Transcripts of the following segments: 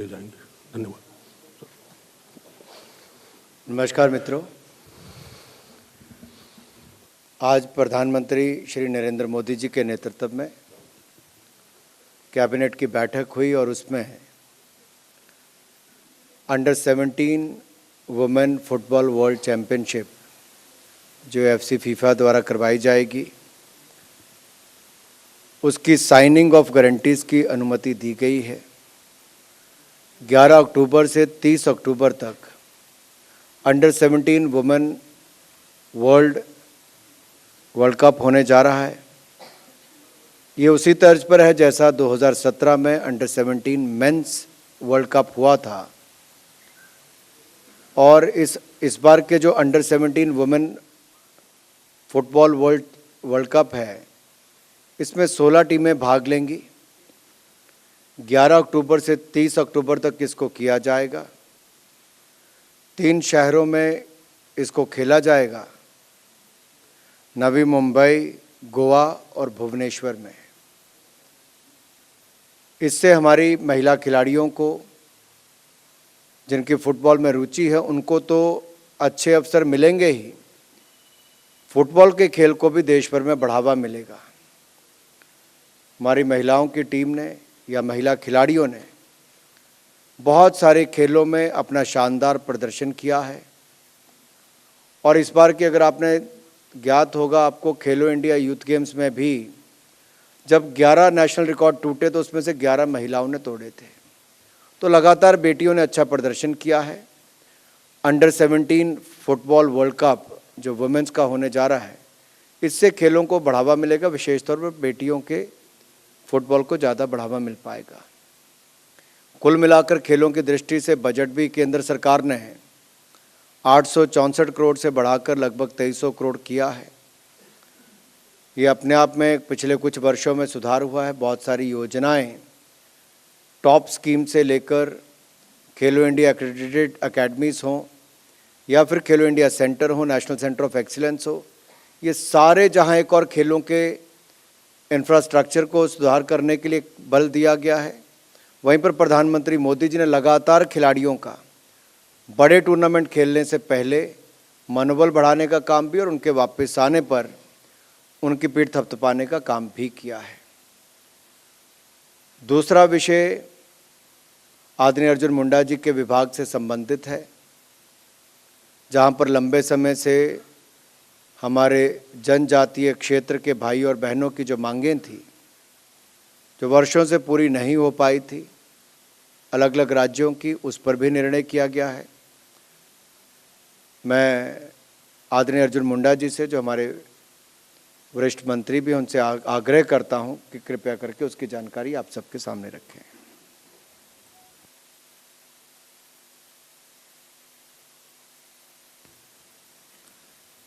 जाएंगे। धन्यवाद। नमस्कार मित्रों, आज प्रधानमंत्री श्री नरेंद्र मोदी जी के नेतृत्व में कैबिनेट की बैठक हुई और उसमें under 17 women football world championship जो एफसी फीफा द्वारा करवाई जाएगी, उसकी साइनिंग ऑफ गारंटीज़ की अनुमति दी गई है। 11 अक्टूबर से 30 अक्टूबर तक अंडर 17 वुमेन वर्ल्ड कप होने जा रहा है। ये उसी तर्ज पर है जैसा 2017 में अंडर 17 मेंस वर्ल्ड कप हुआ था। और इस बार के जो under 17 women football world cup है, इसमें 16 टीमें भाग लेंगी। 11 अक्टूबर से 30 अक्टूबर तक इसको किया जाएगा। 3 शहरों में इसको खेला जाएगा, नवी मुंबई, गोवा और भुवनेश्वर में। इससे हमारी महिला खिलाड़ियों को, जिनकी फुटबॉल में रुचि है, उनको तो अच्छे अवसर मिलेंगे ही, फुटबॉल के खेल को भी देश भर में बढ़ावा मिलेगा। हमारी महिलाओं की टीम ने या महिला खिलाड़ियों ने बहुत सारे खेलों में अपना शानदार प्रदर्शन किया है। और इस बार की अगर आपने ज्ञात होगा आपको, खेलो इंडिया यूथ गेम्स में भी जब 11 नेशनल रिकॉर्ड टूटे तो उसमें से 11 महिलाओं ने तोड़े थे। तो लगातार बेटियों ने अच्छा प्रदर्शन किया है। अंडर 17 फुटबॉल वर्ल्ड कप जो वुमेन्स का होने जा रहा है, इससे खेलों को बढ़ावा मिलेगा। विशेष तौर पर बेटियों के फुटबॉल को ज़्यादा बढ़ावा मिल पाएगा। कुल मिलाकर खेलों की दृष्टि से बजट भी केंद्र सरकार ने 864 करोड़ से बढ़ाकर लगभग 2300 करोड़ किया है। ये अपने आप में पिछले कुछ वर्षों में सुधार हुआ है। बहुत सारी योजनाएं, टॉप स्कीम से लेकर खेलो इंडिया एक्रेडिटेड अकेडमीज़ हों या फिर खेलो इंडिया सेंटर हो, नेशनल सेंटर ऑफ एक्सीलेंस हो, ये सारे जहां एक और खेलों के इंफ्रास्ट्रक्चर को सुधार करने के लिए बल दिया गया है, वहीं पर प्रधानमंत्री मोदी जी ने लगातार खिलाड़ियों का बड़े टूर्नामेंट खेलने से पहले मनोबल बढ़ाने का काम भी और उनके वापस आने पर उनकी पीठ थपथपाने का काम भी किया है। दूसरा विषय आदरणीय अर्जुन मुंडा जी के विभाग से संबंधित है, जहां पर लंबे समय से हमारे जनजातीय क्षेत्र के भाई और बहनों की जो मांगें थी, जो वर्षों से पूरी नहीं हो पाई थी अलग अलग राज्यों की, उस पर भी निर्णय किया गया है। मैं आदरणीय अर्जुन मुंडा जी से, जो हमारे वरिष्ठ मंत्री भी, उनसे आग्रह करता हूं कि कृपया करके उसकी जानकारी आप सबके सामने रखें।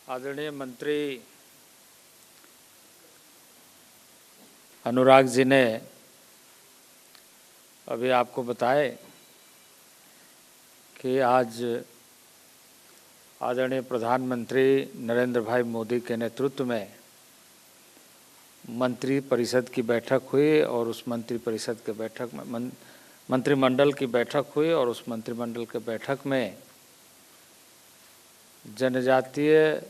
आदरणीय मंत्री अनुराग जी ने अभी आपको बताए कि आज आदरणीय प्रधानमंत्री नरेंद्र भाई मोदी के नेतृत्व में मंत्री परिषद की बैठक हुई और उस मंत्री परिषद के बैठक में मंत्रिमंडल की बैठक हुई और उस मंत्रिमंडल के बैठक में जनजातीय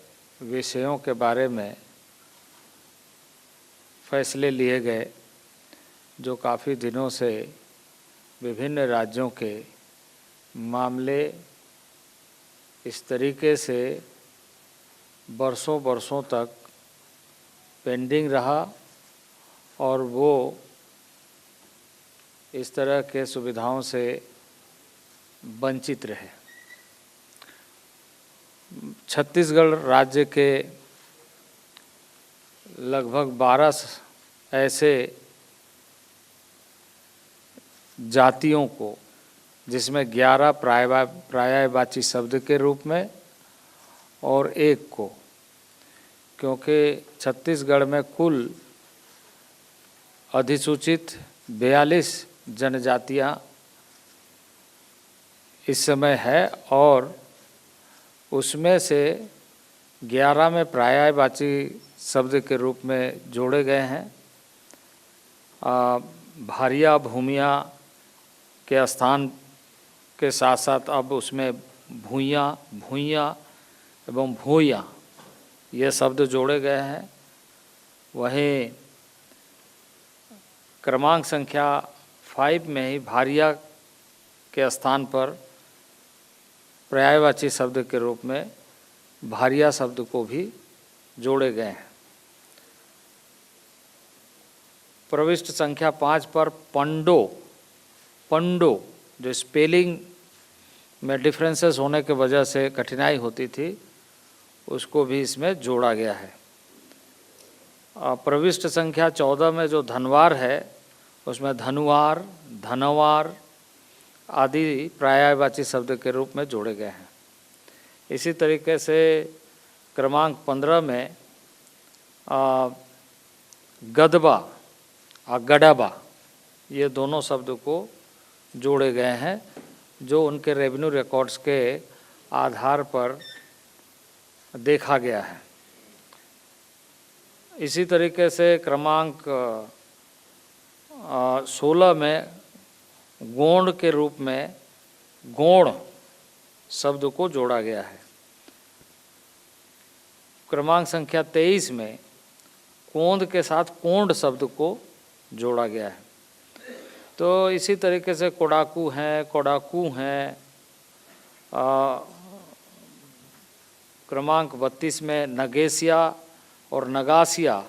विषयों के बारे में फैसले लिए गए, जो काफ़ी दिनों से विभिन्न राज्यों के मामले इस तरीके से बरसों तक पेंडिंग रहा और वो इस तरह के सुविधाओं से वंचित रहे। छत्तीसगढ़ राज्य के लगभग 12 ऐसे जातियों को, जिसमें 11 पर्यायवाची शब्द के रूप में और 1 को, क्योंकि छत्तीसगढ़ में कुल अधिसूचित 42 जनजातियां इस समय है और उसमें से 11 में पर्यायवाची शब्द के रूप में जोड़े गए हैं। भारिया, भूमिया, के स्थान के साथ साथ अब उसमें भूइयाँ, भूइयाँ एवं भूइयाँ ये शब्द जोड़े गए हैं। वहीं क्रमांक संख्या 5 में ही भारिया के स्थान पर पर्यायवाची शब्द के रूप में भारिया शब्द को भी जोड़े गए हैं। प्रविष्ट संख्या 5 पर पंडो, पंडो जो स्पेलिंग में डिफरेंसेस होने के वजह से कठिनाई होती थी, उसको भी इसमें जोड़ा गया है। प्रविष्ट संख्या 14 में जो धनवार है, उसमें धनुवार, धनवार आदि पर्यायवाची शब्द के रूप में जोड़े गए हैं। इसी तरीके से क्रमांक 15 में गदबा और गडबा ये दोनों शब्द को जोड़े गए हैं, जो उनके रेवेन्यू रिकॉर्ड्स के आधार पर देखा गया है। इसी तरीके से क्रमांक 16 में गोंड के रूप में गोण शब्द को जोड़ा गया है। क्रमांक संख्या 23 में कोंद के साथ कोंड शब्द को जोड़ा गया है। तो इसी तरीके से कोडाकू हैं, कोडाकू हैं। क्रमांक 32 में नगेसिया और नगासिया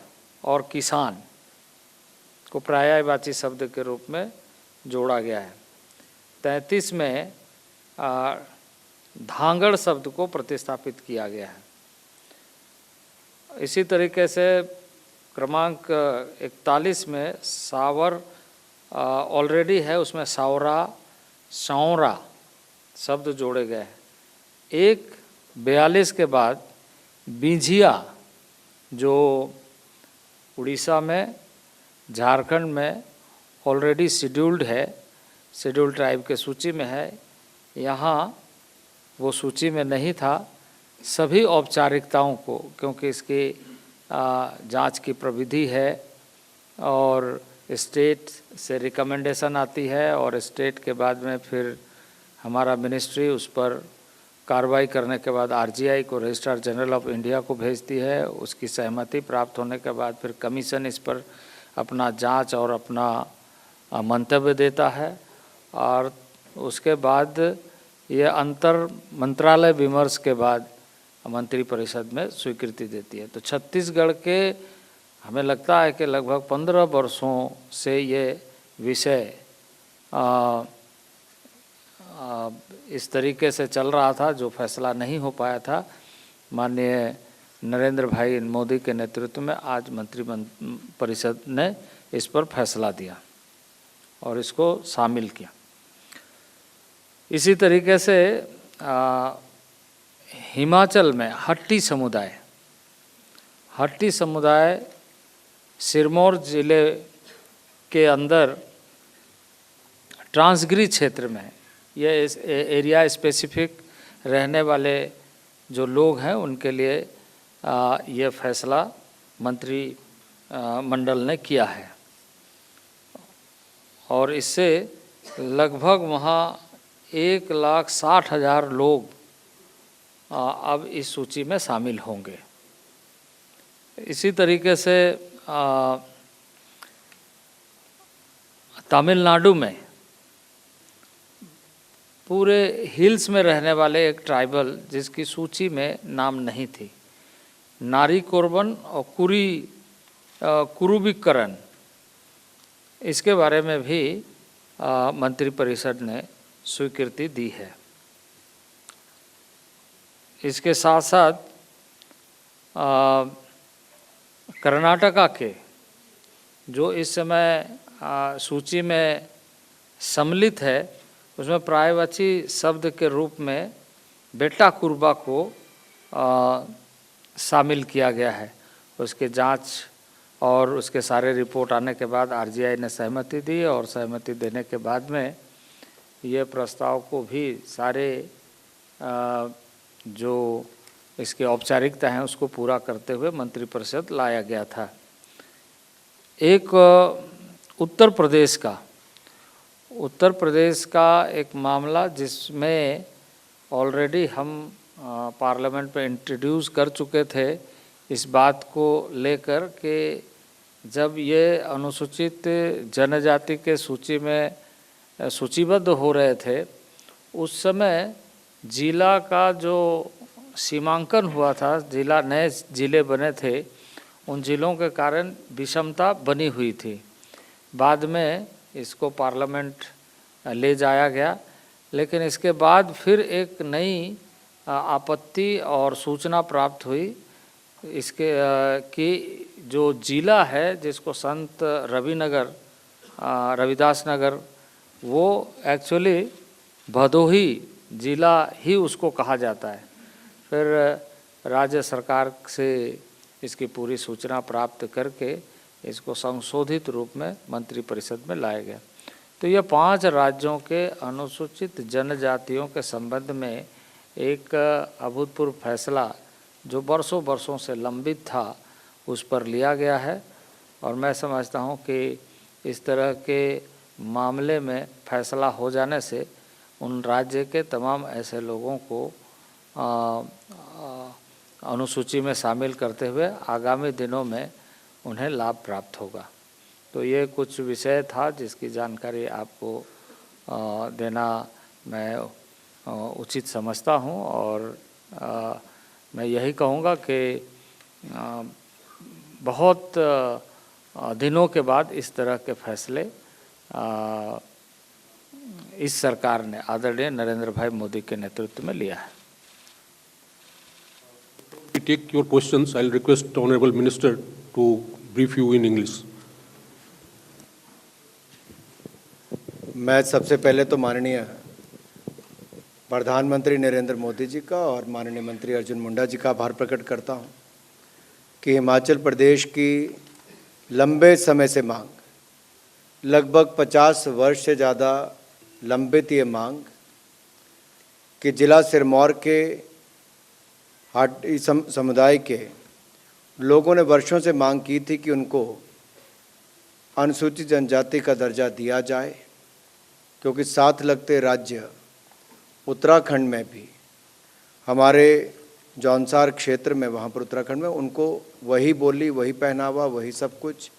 और किसान को पर्यायवाची शब्द के रूप में जोड़ा गया है। 33 में धांगड़ शब्द को प्रतिस्थापित किया गया है। इसी तरीके से क्रमांक 41 में सावर ऑलरेडी है, उसमें सावरा, सौरा शब्द जोड़े गए हैं। 42 के बाद बिंझिया जो उड़ीसा में, झारखंड में ऑलरेडी शेड्यूल्ड है, शेड्यूल्ड ट्राइब के सूची में है, यहाँ वो सूची में नहीं था। सभी औपचारिकताओं को, क्योंकि इसकी जांच की प्रविधि है और स्टेट से रिकमेंडेशन आती है और स्टेट के बाद में फिर हमारा मिनिस्ट्री उस पर कार्रवाई करने के बाद आरजीआई को, रजिस्ट्रार जनरल ऑफ इंडिया को भेजती है। उसकी सहमति प्राप्त होने के बाद फिर कमीशन इस पर अपना जांच और अपना मंतव्य देता है और उसके बाद ये अंतर मंत्रालय विमर्श के बाद मंत्रिपरिषद में स्वीकृति देती है। तो छत्तीसगढ़ के हमें लगता है कि लगभग 15 वर्षों से ये विषय इस तरीके से चल रहा था, जो फैसला नहीं हो पाया था। माननीय नरेंद्र भाई मोदी के नेतृत्व में आज मंत्रिपरिषद ने इस पर फैसला दिया और इसको शामिल किया। इसी तरीके से हिमाचल में हट्टी समुदाय सिरमौर जिले के अंदर ट्रांसगिरी क्षेत्र में, ये एरिया स्पेसिफिक रहने वाले जो लोग हैं उनके लिए ये फैसला मंत्री मंडल ने किया है और इससे लगभग वहाँ 1,60,000 लोग अब इस सूची में शामिल होंगे। इसी तरीके से तमिलनाडु में पूरे हिल्स में रहने वाले एक ट्राइबल जिसकी सूची में नाम नहीं थी, नारी कोरबन और कुरुबिकरण, इसके बारे में भी मंत्रिपरिषद ने स्वीकृति दी है। इसके साथ साथ कर्नाटका के जो इस समय सूची में सम्मिलित है, उसमें पर्यायवाची शब्द के रूप में बेटा कुर्बा को शामिल किया गया है। उसके जांच और उसके सारे रिपोर्ट आने के बाद आरजीआई ने सहमति दी और सहमति देने के बाद में ये प्रस्ताव को भी सारे जो इसकी औपचारिकता हैं उसको पूरा करते हुए मंत्रिपरिषद लाया गया था। एक उत्तर प्रदेश का, उत्तर प्रदेश का एक मामला जिसमें ऑलरेडी हम पार्लियामेंट में इंट्रोड्यूस कर चुके थे इस बात को लेकर कि जब ये अनुसूचित जनजाति के सूची में सूचीबद्ध हो रहे थे उस समय जिला का जो सीमांकन हुआ था, जिला नए ज़िले बने थे, उन ज़िलों के कारण विषमता बनी हुई थी। बाद में इसको पार्लियामेंट ले जाया गया, लेकिन इसके बाद फिर एक नई आपत्ति और सूचना प्राप्त हुई इसके कि जो ज़िला है जिसको संत रविदास नगर, वो एक्चुअली भदोही ज़िला ही उसको कहा जाता है। फिर राज्य सरकार से इसकी पूरी सूचना प्राप्त करके इसको संशोधित रूप में मंत्रिपरिषद में लाया गया। तो ये 5 राज्यों के अनुसूचित जनजातियों के संबंध में एक अभूतपूर्व फैसला जो बरसों से लंबित था उस पर लिया गया है। और मैं समझता हूँ कि इस तरह के मामले में फैसला हो जाने से उन राज्य के तमाम ऐसे लोगों को अनुसूची में शामिल करते हुए आगामी दिनों में उन्हें लाभ प्राप्त होगा। तो ये कुछ विषय था जिसकी जानकारी आपको देना मैं उचित समझता हूँ। और मैं यही कहूँगा कि बहुत दिनों के बाद इस तरह के फैसले इस सरकार ने आदरणीय नरेंद्र भाई मोदी के नेतृत्व में लिया है। We take your questions. I'll request the Honorable Minister to brief you in English. मैं सबसे पहले तो माननीय प्रधानमंत्री नरेंद्र मोदी जी का और माननीय मंत्री अर्जुन मुंडा जी का आभार प्रकट करता हूं कि हिमाचल प्रदेश की लंबे समय से मांग, लगभग 50 वर्ष से ज़्यादा लंबित ये मांग कि जिला सिरमौर के हाटी समुदाय के लोगों ने वर्षों से मांग की थी कि उनको अनुसूचित जनजाति का दर्जा दिया जाए, क्योंकि साथ लगते राज्य उत्तराखंड में भी हमारे जौनसार क्षेत्र में, वहाँ पर उत्तराखंड में उनको वही बोली, वही पहनावा, वही सब कुछ,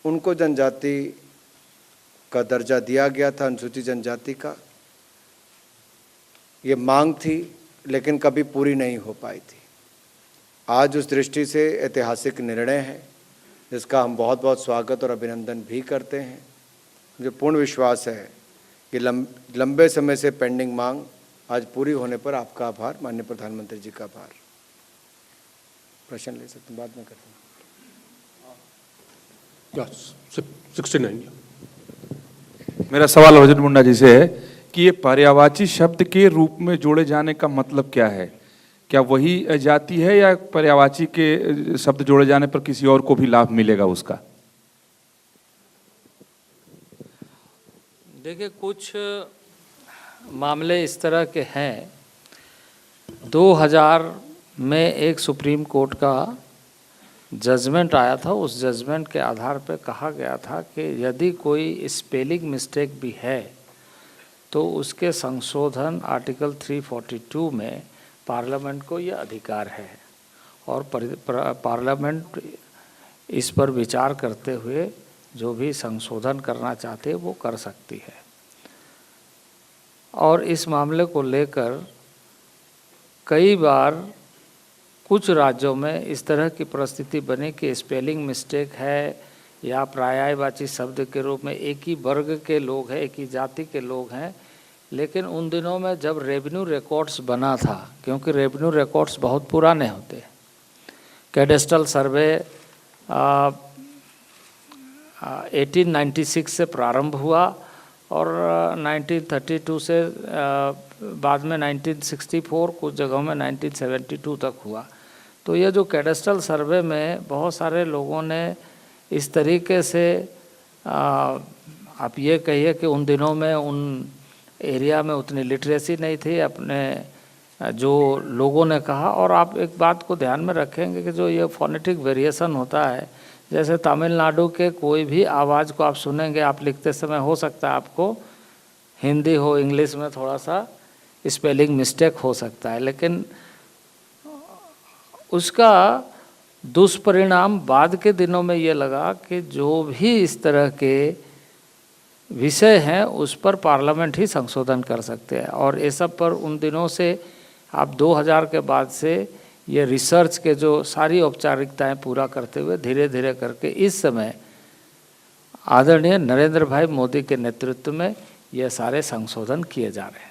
उनको जनजाति का दर्जा दिया गया था, अनुसूचित जनजाति का। ये मांग थी लेकिन कभी पूरी नहीं हो पाई थी। आज उस दृष्टि से ऐतिहासिक निर्णय है जिसका हम बहुत बहुत स्वागत और अभिनंदन भी करते हैं। मुझे पूर्ण विश्वास है कि लंबे समय से पेंडिंग मांग आज पूरी होने पर आपका आभार, माननीय प्रधानमंत्री जी का आभार। प्रश्न ले सकते हैं, बाद में करते हैं। Yes, 69. मेरा सवाल अर्जुन मुंडा जी से है कि ये पर्यायवाची शब्द के रूप में जोड़े जाने का मतलब क्या है? क्या वही जाति है या पर्यायवाची के शब्द जोड़े जाने पर किसी और को भी लाभ मिलेगा उसका? देखिए, कुछ मामले इस तरह के हैं। 2000 में एक सुप्रीम कोर्ट का जजमेंट आया था। उस जजमेंट के आधार पर कहा गया था कि यदि कोई स्पेलिंग मिस्टेक भी है तो उसके संशोधन आर्टिकल 342 में पार्लियामेंट को यह अधिकार है और पार्लियामेंट इस पर विचार करते हुए जो भी संशोधन करना चाहते हैं वो कर सकती है। और इस मामले को लेकर कई बार कुछ राज्यों में इस तरह की परिस्थिति बनी कि स्पेलिंग मिस्टेक है या पर्यायवाची शब्द के रूप में एक ही वर्ग के लोग हैं, एक ही जाति के लोग हैं। लेकिन उन दिनों में जब रेवेन्यू रिकॉर्ड्स बना था, क्योंकि रेवेन्यू रिकॉर्ड्स बहुत पुराने होते हैं, कैडेस्ट्रल सर्वे 1896 से प्रारंभ हुआ और 1932 से बाद में 1964, कुछ जगहों में 1972 तक हुआ। तो ये जो कैडेस्ट्रल सर्वे में बहुत सारे लोगों ने इस तरीके से आप ये कहिए कि उन दिनों में उन एरिया में उतनी लिटरेसी नहीं थी, अपने जो लोगों ने कहा। और आप एक बात को ध्यान में रखेंगे कि जो ये फोनेटिक वेरिएशन होता है, जैसे तमिलनाडु के कोई भी आवाज़ को आप सुनेंगे, आप लिखते समय हो सकता है आपको हिंदी हो इंग्लिश में थोड़ा सा स्पेलिंग मिस्टेक हो सकता है, लेकिन उसका दुष्परिणाम बाद के दिनों में ये लगा कि जो भी इस तरह के विषय हैं उस पर पार्लियामेंट ही संशोधन कर सकते हैं। और ये सब पर उन दिनों से आप 2000 के बाद से ये रिसर्च के जो सारी औपचारिकताएं पूरा करते हुए धीरे धीरे करके इस समय आदरणीय नरेंद्र भाई मोदी के नेतृत्व में ये सारे संशोधन किए जा रहे हैं।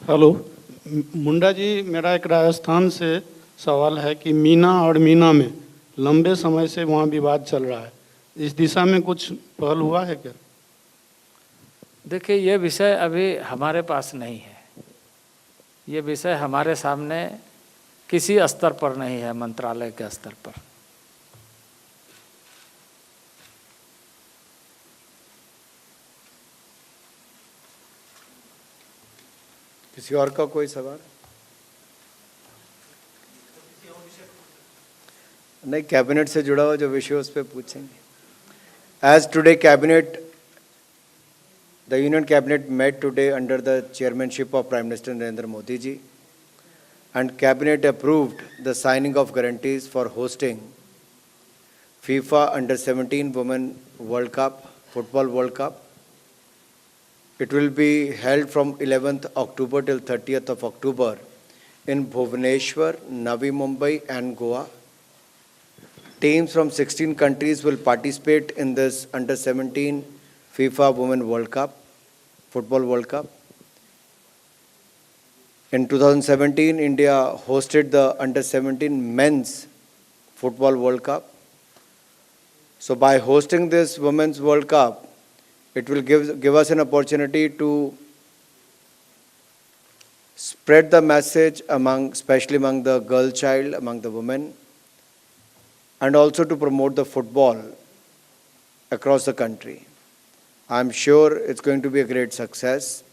हेलो मुंडा जी, मेरा एक राजस्थान से सवाल है कि मीना और मीना में लंबे समय से वहाँ विवाद चल रहा है, इस दिशा में कुछ पहल हुआ है क्या? देखिए, ये विषय अभी हमारे पास नहीं है, ये विषय हमारे सामने किसी स्तर पर नहीं है, मंत्रालय के स्तर पर। किसी और का कोई सवाल? नहीं, कैबिनेट से जुड़ा हुआ जो विषय उस पर पूछेंगे। As today cabinet, the Union Cabinet met today under the chairmanship of Prime Minister Narendra Modi ji, and Cabinet approved the signing of guarantees for hosting FIFA Under-17 Women World Cup, Football World Cup. It will be held from 11th October till 30th of October in Bhubaneswar, Navi Mumbai and Goa. Teams from 16 countries will participate in this Under-17 FIFA Women World Cup, Football World Cup. In 2017, India hosted the Under-17 Men's Football World Cup. So by hosting this Women's World Cup, it will give us an opportunity to spread the message especially among the girl child, among the women, and also to promote the football across the country. I'm sure it's going to be a great success.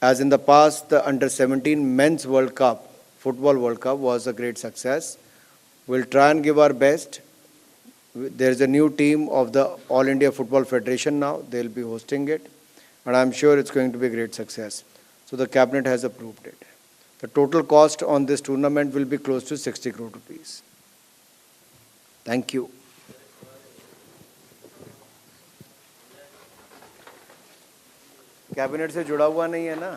As in the past, the Under-17 Men's World Cup, Football World Cup was a great success. We'll try and give our best. There's a new team of the All India Football Federation now. They'll be hosting it. And I'm sure it's going to be a great success. So the Cabinet has approved it. The total cost on this tournament will be close to 60 crore rupees. Thank you. Cabinet से जुड़ा हुआ नहीं है ना?